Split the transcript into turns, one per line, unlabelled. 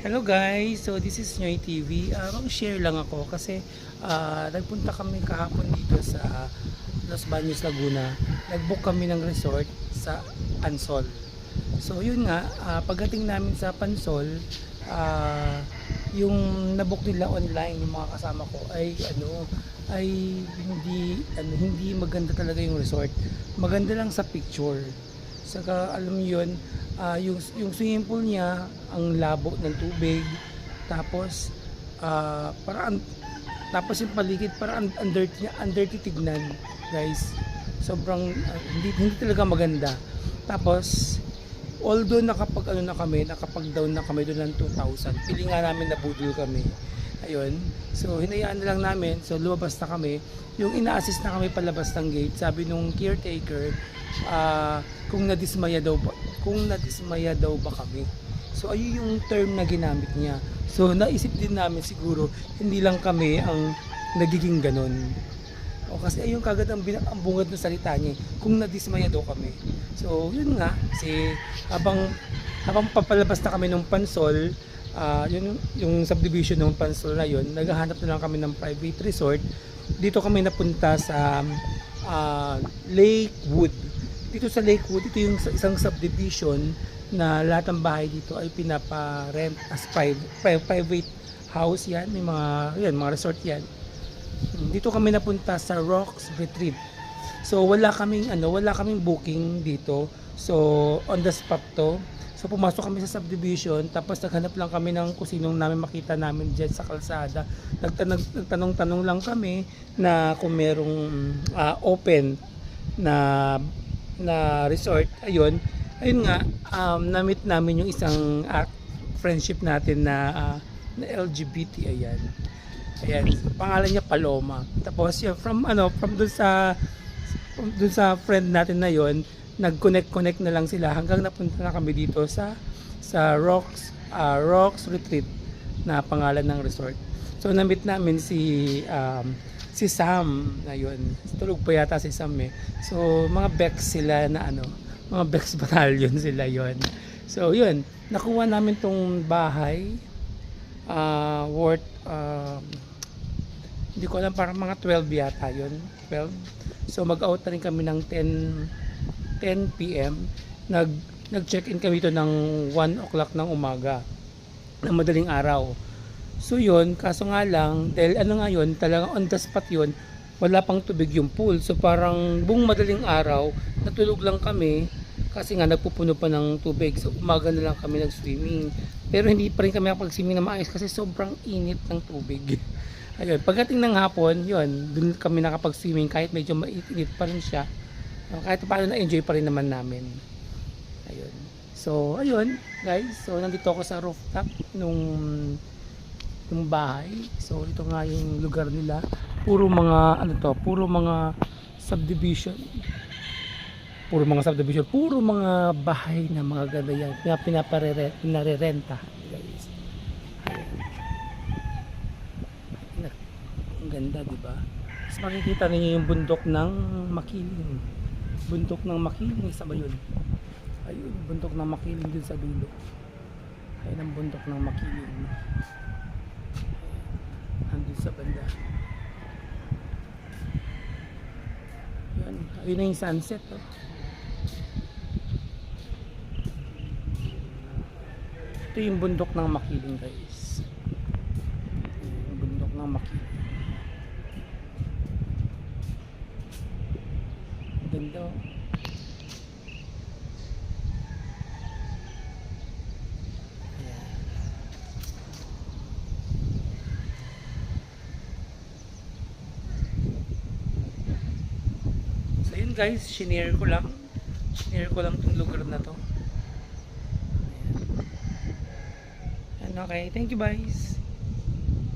Hello guys, so this is Noy TV. Mag-share lang ako kasi nagpunta kami kahapon dito sa Los Baños, Laguna. Nag-book kami ng resort sa Pansol. So yun nga, pagdating namin sa Pansol, yung nabook nila online, yung mga kasama ko ay hindi maganda talaga yung resort. Maganda lang sa picture. Saka alam mo yun, yung swimming pool niya, ang labo ng tubig, tapos tapos yung paligid parang ang dirty tignan, guys. Sobrang hindi talaga maganda. Tapos although nakapag down na kami doon ng 2,000, pili nga namin nabudol kami. Ayun, so hinayaan na lang namin, so lumabas na kami. Yung ina-assist na kami palabas ng gate, sabi nung caretaker, kung nadismaya daw ba kami. So ayun yung term na ginamit niya. So naisip din namin siguro hindi lang kami ang nagiging ganon. O kasi ayun kagad ang bungad ng salita niya, kung nadismaya daw kami. So yun nga, habang papalabas na kami ng Pansol, yung subdivision ng Pansol na yun, naghahanap na lang kami ng private resort. Dito kami napunta sa Lakewood. Dito sa Lakewood, ito yung isang subdivision na lahat ng bahay dito ay pinapa-rent as private house yan. May mga resort yan. Dito kami napunta sa Rocks Retreat. So wala kaming booking dito. So on the spot to. So pumasok kami sa subdivision, tapos naghanap lang kami ng kung sinong namin makita namin diyan sa kalsada. Nagtanong-tanong lang kami na kung merong open na resort. Ayun nga, na-meet namin yung isang friendship natin na LGBT. Ayan, pangalan niya Paloma. Tapos yun, from dun sa friend natin na yon, nag-connect na lang sila hanggang napunta na kami dito sa Rocks Retreat na pangalan ng resort. So na-meet namin si Sam na yun. Tulog pa yata si Sam eh. So mga Bex sila mga Bex battalion sila yon. So yun, nakuha namin tong bahay worth hindi ko alam, parang mga 12 yata yun. 12. So mag-out na rin kami ng 10 PM. Nag-check-in kami ito ng 1 o'clock ng umaga ng madaling araw. So yun, kaso nga lang, dahil yun, talagang on the spot yun, wala pang tubig yung pool. So parang buong madaling araw, natulog lang kami kasi nga nagpupuno pa ng tubig. So umaga na lang kami nag-swimming. Pero hindi pa rin kami nakapag-swimming na maayos kasi sobrang init ng tubig. Ayun, pagdating ng hapon, yun, dun kami nakapag-swimming kahit medyo mainit pa rin siya. Kahit paano na-enjoy pa rin naman namin. Ayun. So, ayun, guys. So, nandito ako sa rooftop nung bahay. So ito nga yung lugar nila, puro mga subdivision, puro mga bahay na mga ganda yan, pinarerenta, guys. Ang ganda, diba? Tapos makikita ninyo yung bundok ng Makiling sa Bayon. Ayun, bundok ng Makiling din sa dulo. Ayun ang bundok ng Makiling. Andun sa banda. Yan, ayun na yung sunset, oh. Ito yung bundok ng Makiling, guys. Yung bundok ng Makiling. Ganda, oh. So yun, guys, shinare ko lang tong lugar na to. Ayan. Okay, thank you guys.